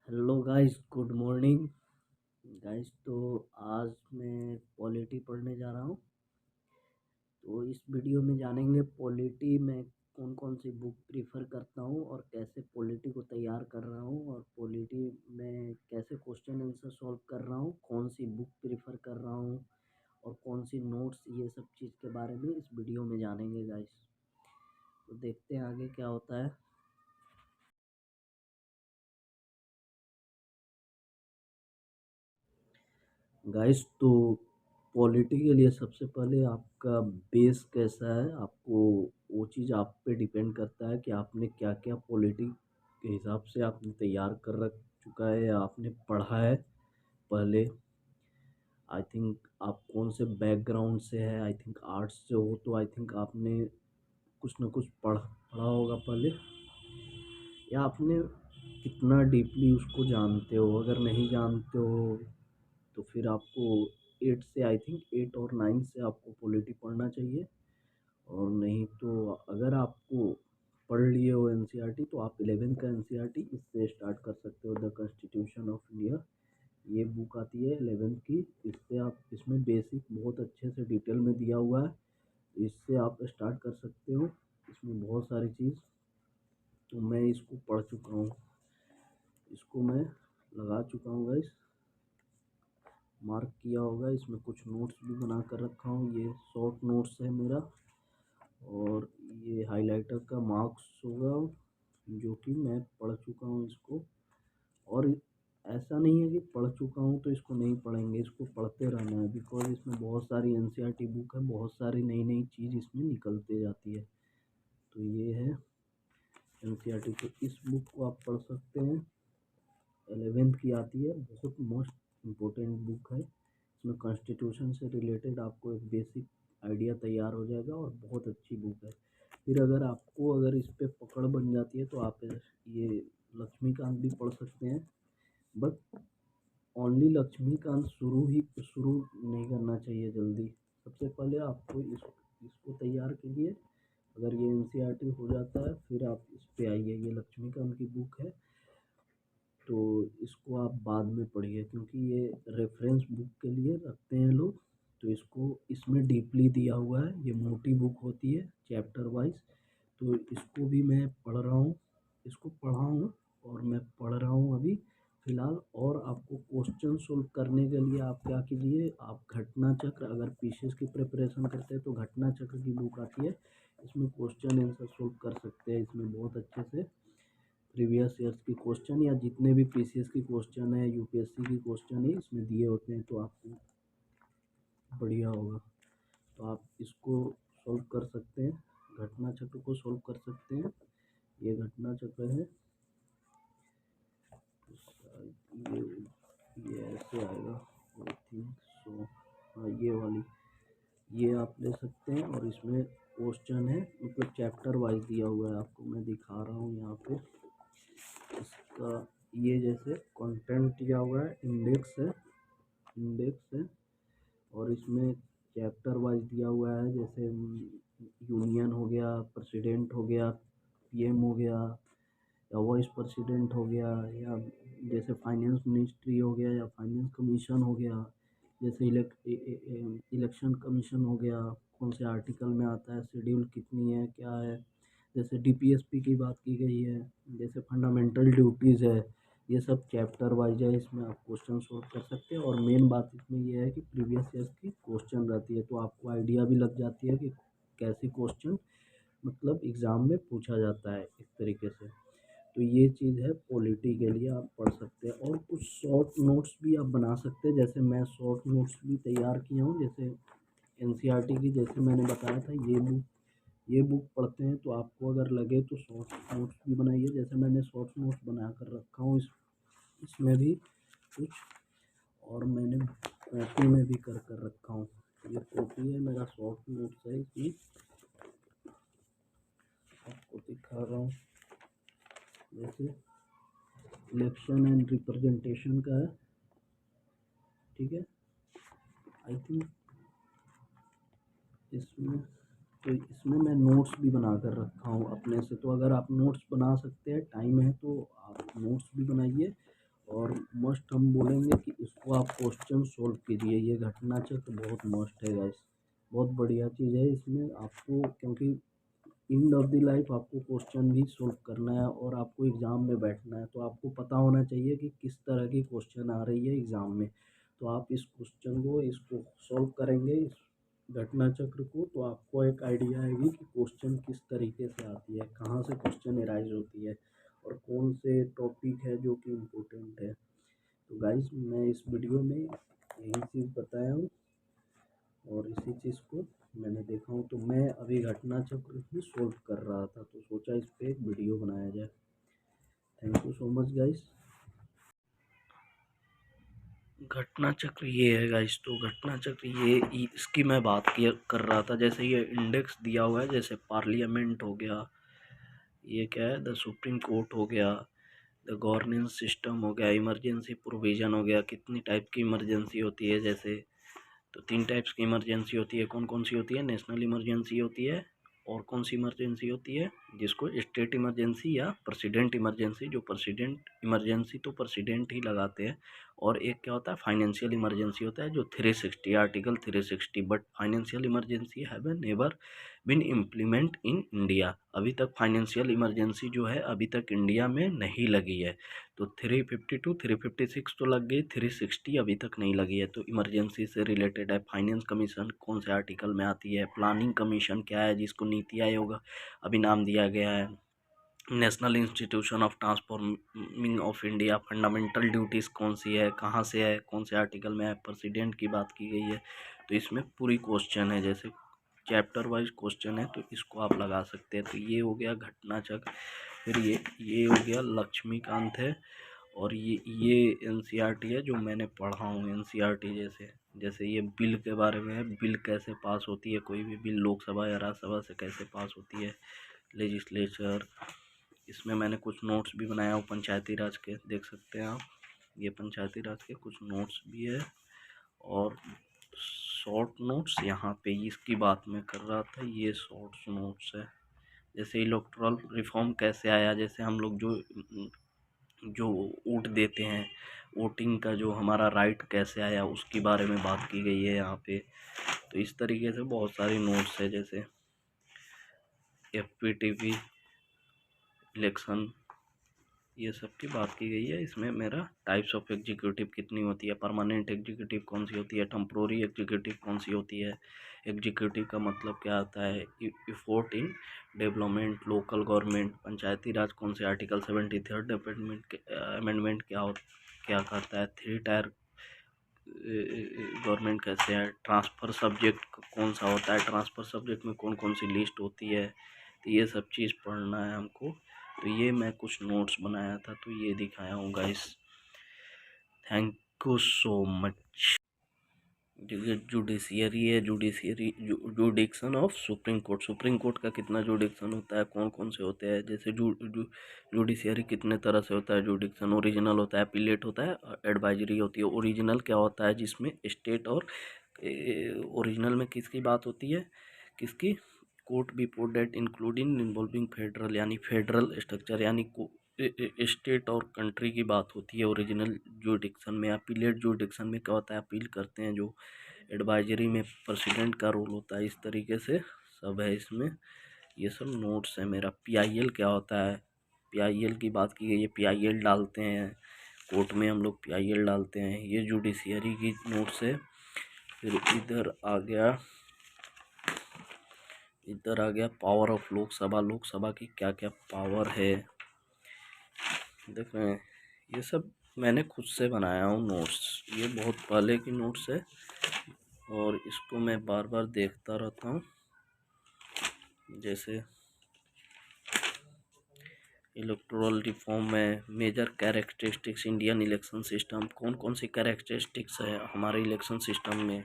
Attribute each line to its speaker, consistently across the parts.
Speaker 1: Hello guys, good morning guys. तो आज मैं पॉलिटी पढ़ने जा रहा हूँ। तो इस वीडियो में जानेंगे पॉलिटी में कौन कौन सी बुक प्रीफर करता हूँ और कैसे पॉलिटी को तैयार कर रहा हूँ, और पॉलिटी में कैसे क्वेश्चन आंसर सॉल्व कर रहा हूँ, कौन सी बुक प्रीफर कर रहा हूँ और कौन सी नोट्स, ये सब चीज़ के बारे में इस वीडियो में जानेंगे गाइस। तो देखते हैं आगे क्या होता है। गाइस, तो पॉलिटी के लिए सबसे पहले आपका बेस कैसा है, आपको वो चीज़ आप पे डिपेंड करता है कि आपने क्या क्या पॉलिटी के हिसाब से आपने तैयार कर रख चुका है या आपने पढ़ा है पहले। आई थिंक आप कौन से बैकग्राउंड से है, आई थिंक आर्ट्स से हो तो आई थिंक आपने कुछ ना कुछ पढ़ा होगा पहले, या आपने कितना डीपली उसको जानते हो। अगर नहीं जानते हो तो फिर आपको एट से, आई थिंक एट और नाइन से आपको पॉलिटी पढ़ना चाहिए। और नहीं तो अगर आपको पढ़ लिए हो एनसीईआरटी तो आप 11th का एनसीईआरटी इससे स्टार्ट कर सकते हो। द कॉन्स्टिट्यूशन ऑफ इंडिया, ये बुक आती है 11th की। इससे आप, इसमें बेसिक बहुत अच्छे से डिटेल में दिया हुआ है, इससे आप स्टार्ट कर सकते हो। इसमें बहुत सारी चीज़, तो मैं इसको पढ़ चुका हूँ, इसको मैं लगा चुका हूँ गाइस, मार्क किया होगा। इसमें कुछ नोट्स भी बना कर रखा हूँ, ये शॉर्ट नोट्स है मेरा। और ये हाइलाइटर का मार्क्स होगा जो कि मैं पढ़ चुका हूँ इसको। और ऐसा नहीं है कि पढ़ चुका हूँ तो इसको नहीं पढ़ेंगे, इसको पढ़ते रहना है, बिकॉज इसमें बहुत सारी एनसीईआरटी बुक है, बहुत सारी नई नई चीज़ इसमें निकलते जाती है। तो ये है एनसीईआरटी, तो इस बुक को आप पढ़ सकते हैं। 11th की आती है, बहुत मोस्ट इम्पोर्टेंट बुक है। इसमें कॉन्स्टिट्यूशन से रिलेटेड आपको एक बेसिक आइडिया तैयार हो जाएगा और बहुत अच्छी बुक है। फिर अगर आपको, अगर इस पे पकड़ बन जाती है तो आप ये लक्ष्मीकांत भी पढ़ सकते हैं। बट ओनली लक्ष्मीकांत शुरू नहीं करना चाहिए जल्दी। सबसे पहले आपको इसको तैयार कीजिए। अगर ये एनसीईआरटी हो जाता है फिर आप इस पे आइए। ये लक्ष्मीकांत की बुक है, तो इसको आप बाद में पढ़िए, क्योंकि ये रेफरेंस बुक के लिए रखते हैं लोग। तो इसको, इसमें डीपली दिया हुआ है, ये मोटी बुक होती है चैप्टर वाइज। तो इसको भी मैं पढ़ रहा हूँ, इसको पढ़ा हूँ और मैं पढ़ रहा हूँ अभी फ़िलहाल। और आपको क्वेश्चन सोल्व करने के लिए आप क्या कीजिए, आप घटना चक्र, अगर पीसीएस की प्रिपरेशन करते हैं तो घटना चक्र की बुक आती है, इसमें क्वेश्चन आंसर सोल्व कर सकते हैं। इसमें बहुत अच्छे से प्रीवियस ईयर्स की क्वेश्चन या जितने भी पीसीएस की क्वेश्चन है, यूपीएससी की क्वेश्चन है, इसमें दिए होते हैं, तो आपको बढ़िया होगा। तो आप इसको सॉल्व कर सकते हैं, घटना चक्र को सॉल्व कर सकते हैं। ये घटना चक्र है, ये ये ऐसे आएगा, आई थिंक सो। हाँ, ये वाली, ये आप ले सकते हैं। और इसमें क्वेश्चन है, मतलब चैप्टर वाइज दिया हुआ है, आपको मैं दिखा रहा हूँ यहाँ पे। इसका ये जैसे कंटेंट दिया हुआ है, इंडेक्स है। और इसमें चैप्टर वाइज दिया हुआ है, जैसे यूनियन हो गया, प्रेसिडेंट हो गया, पीएम हो गया, या वाइस प्रेसिडेंट हो गया, या जैसे फाइनेंस मिनिस्ट्री हो गया, या फाइनेंस कमीशन हो गया, जैसे इलेक्शन कमीशन हो गया, कौन से आर्टिकल में आता है, शेड्यूल कितनी है, क्या है। जैसे डीपीएसपी की बात की गई है, जैसे फंडामेंटल ड्यूटीज़ है, ये सब चैप्टर वाइज है। इसमें आप क्वेश्चन सोल्व कर सकते हैं। और मेन बात इसमें ये है कि प्रीवियस ईयर्स की क्वेश्चन रहती है, तो आपको आइडिया भी लग जाती है कि कैसे क्वेश्चन, मतलब एग्ज़ाम में पूछा जाता है एक तरीके से। तो ये चीज़ है, पॉलिटी के लिए आप पढ़ सकते हैं। और कुछ शॉर्ट नोट्स भी आप बना सकते हैं, जैसे मैं शॉर्ट नोट्स भी तैयार किया हूँ। जैसे एनसीईआरटी की, जैसे मैंने बताया था, ये बुक पढ़ते हैं तो आपको अगर लगे तो शॉर्ट नोट्स भी बनाइए। जैसे मैंने शॉर्ट नोट्स बना कर रखा हूँ, इसमें भी कुछ, और मैंने कॉपी में भी कर रखा हूँ। ये कॉपी है मेरा, शॉर्ट नोट्स है इसमें, आपको दिखा रहा हूँ। जैसे इलेक्शन एंड रिप्रेजेंटेशन का है, ठीक है। आई थिंक इसमें, तो इसमें मैं नोट्स भी बना कर रखा हूँ अपने से। तो अगर आप नोट्स बना सकते हैं, टाइम है तो आप नोट्स भी बनाइए। और मस्ट हम बोलेंगे कि इसको आप क्वेश्चन सोल्व कीजिए। ये घटना चक्र बहुत मस्ट है गाइस, बहुत बढ़िया चीज़ है इसमें आपको, क्योंकि एंड ऑफ द लाइफ आपको क्वेश्चन भी सोल्व करना है और आपको एग्ज़ाम में बैठना है, तो आपको पता होना चाहिए कि किस तरह की क्वेश्चन आ रही है एग्ज़ाम में। तो आप इस क्वेश्चन को इसको सॉल्व करेंगे इस घटना चक्र को, तो आपको एक आइडिया आएगी कि क्वेश्चन किस तरीके से आती है, कहाँ से क्वेश्चन एराइज होती है और कौन से टॉपिक है जो कि इम्पोर्टेंट है। तो गाइस मैं इस वीडियो में यही चीज़ बताया हूँ और इसी चीज़ को मैंने देखा हूँ, तो मैं अभी घटना चक्र ही सॉल्व कर रहा था, तो सोचा इस पे एक वीडियो बनाया जाए। Thank you so much guys. घटना चक्र ये है गाइस, तो घटना चक्र ये इसकी मैं बात किया कर रहा था। जैसे ये इंडेक्स दिया हुआ है, जैसे पार्लियामेंट हो गया, ये क्या है, द सुप्रीम कोर्ट हो गया, द गवर्नेंस सिस्टम हो गया, इमरजेंसी प्रोविज़न हो गया, कितनी टाइप की इमरजेंसी होती है। जैसे तो 3 टाइप्स की इमरजेंसी होती है। कौन कौन सी होती है? नेशनल इमरजेंसी होती है, और कौन सी इमरजेंसी होती है जिसको स्टेट इमरजेंसी या प्रेसिडेंट इमरजेंसी, जो प्रेसिडेंट इमरजेंसी तो प्रेसिडेंट ही लगाते हैं। और एक क्या होता है, फाइनेंशियल इमरजेंसी होता है, जो 360 article 360। But financial emergency have never been implement in India. अभी तक फाइनेंशियल इमरजेंसी जो है अभी तक इंडिया में नहीं लगी है। तो 352 356 तो लग गई, 360 अभी तक नहीं लगी है। तो इमरजेंसी से रिलेटेड है। फाइनेंस कमीशन कौन से आर्टिकल में आती है, प्लानिंग कमीशन क्या है जिसको नीति आयोग अभी नाम दिया गया है, national institution of transforming of India, fundamental duties कौन सी है, कहाँ से है, कौन से आर्टिकल में है, प्रेसिडेंट की बात की गई है। तो इसमें पूरी क्वेश्चन है, जैसे चैप्टर वाइज क्वेश्चन है, तो इसको आप लगा सकते हैं। तो ये हो गया घटना चक्र। फिर ये हो गया लक्ष्मीकांत है। और ये एनसीईआरटी है जो मैंने पढ़ा हूँ। एनसीईआरटी जैसे जैसे ये बिल के बारे में है, बिल कैसे पास होती है, कोई भी बिल लोकसभा या राज्यसभा से कैसे पास होती है, लेजिस्लेचर। इसमें मैंने कुछ नोट्स भी बनाया हूँ पंचायती राज के, देख सकते हैं आप। ये पंचायती राज के कुछ नोट्स भी है और शॉर्ट नोट्स यहाँ पे इसकी बात मैं कर रहा था, ये शॉर्ट नोट्स है। जैसे इलेक्टोरल रिफॉर्म कैसे आया, जैसे हम लोग जो जो वोट देते हैं, वोटिंग का जो हमारा राइट कैसे आया, उसके बारे में बात की गई है यहाँ पे। तो इस तरीके से बहुत सारी नोट्स है, जैसे एफपीटीपी इलेक्शन, ये सब की बात की गई है। इसमें मेरा टाइप्स ऑफ एग्जीक्यूटिव कितनी होती है, परमानेंट एग्जीक्यूटिव कौन सी होती है, टेम्पोररी एग्जीक्यूटिव कौन सी होती है, एग्जीक्यूटिव का मतलब क्या आता है, effort in development, local government, Panchayati Raj कौन से आर्टिकल 73 अमेंडमेंट क्या करता है, 3 टायर गवर्नमेंट कैसे है, ट्रांसफ़र सब्जेक्ट कौन सा होता है, ट्रांसफ़र सब्जेक्ट में कौन कौन सी लिस्ट होती है। तो ये सब चीज़ पढ़ना है हमको। तो ये मैं कुछ नोट्स बनाया था, तो ये दिखाया हूँ guys. Thank you so much. Judiciary है, judiciary jurisdiction of Supreme Court. Supreme Court का कितना जुडिक्शन होता है, कौन कौन से होते हैं, जैसे जुडिशियरी कितने तरह से होता है। जुडिक्शन ओरिजिनल होता है, अपीलेट होता है, एडवाइजरी होती है। ओरिजिनल क्या होता है, जिसमें स्टेट और ओरिजिनल में किसकी बात होती है, किसकी, court before date including involving federal, यानी फेडरल स्ट्रक्चर, यानी स्टेट और कंट्री की बात होती है ओरिजिनल जुडिक्शन में। अपीलेट जुडिक्शन में क्या होता है, अपील करते हैं जो। एडवाइजरी में प्रेसिडेंट का रोल होता है। इस तरीके से सब है इसमें। ये सब नोट्स है मेरा। पीआईएल क्या होता है, पीआईएल की बात की गई है, पीआईएल डालते हैं कोर्ट में, हम लोग पीआईएल डालते हैं। ये जुडिशियरी की नोट्स है। फिर इधर आ गया पावर ऑफ लोकसभा, लोकसभा की क्या क्या पावर है, देख रहे हैं। ये सब मैंने खुद से बनाया हूँ नोट्स, ये बहुत पहले की नोट्स है और इसको मैं बार बार देखता रहता हूँ। जैसे इलेक्टोरल रिफॉर्म में major characteristics Indian election system, कौन कौन सी कैरेक्टरिस्टिक्स है हमारे इलेक्शन सिस्टम में।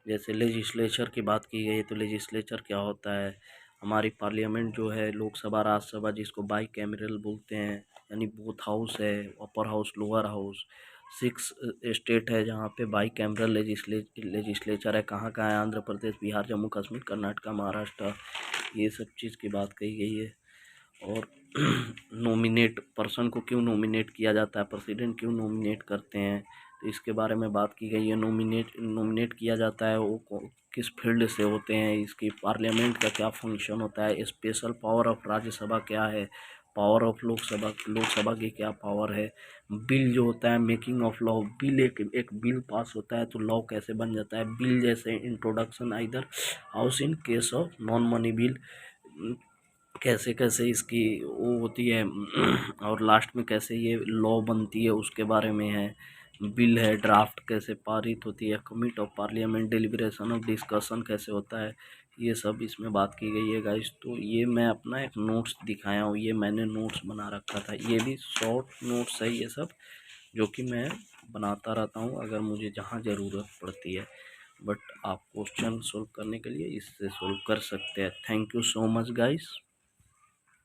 Speaker 1: जैसे लेजिस्लेचर की बात की गई, तो लेजिस्लेचर क्या होता है, हमारी पार्लियामेंट जो है, लोकसभा राज्यसभा, जिसको बाई कैमरल बोलते हैं, यानी बूथ हाउस है, upper house lower house. 6 state है जहाँ पे बाई कैमरल लेजिस्लेचर है। कहाँ कहाँ है, आंध्र प्रदेश, बिहार, जम्मू कश्मीर, कर्नाटका, महाराष्ट्र। ये सब चीज़ की बात कही गई है। और नॉमिनेट पर्सन को क्यों नॉमिनेट किया जाता है, प्रेसिडेंट क्यों नॉमिनेट करते हैं, तो इसके बारे में बात की गई है। नॉमिनेट किया जाता है वो किस फील्ड से होते हैं, इसकी पार्लियामेंट का क्या फंक्शन होता है, स्पेशल पावर ऑफ राज्यसभा क्या है, पावर ऑफ लोकसभा की क्या पावर है, बिल जो होता है मेकिंग ऑफ लॉ, बिल एक बिल पास होता है तो लॉ कैसे बन जाता है, बिल जैसे introduction either house in case of non money bill, कैसे कैसे इसकी वो होती है और लास्ट में कैसे ये लॉ बनती है उसके बारे में है। बिल है ड्राफ्ट कैसे पारित होती है, commit of parliament deliberation of discussion कैसे होता है, ये सब इसमें बात की गई है गाइस। तो ये मैं अपना एक नोट्स दिखाया हूँ, ये मैंने नोट्स बना रखा था, ये भी शॉर्ट नोट्स है ये सब, जो कि मैं बनाता रहता हूँ अगर मुझे जहाँ ज़रूरत पड़ती है। बट आप क्वेश्चन सोल्व करने के लिए इससे सोल्व कर सकते हैं। Thank you so much guys.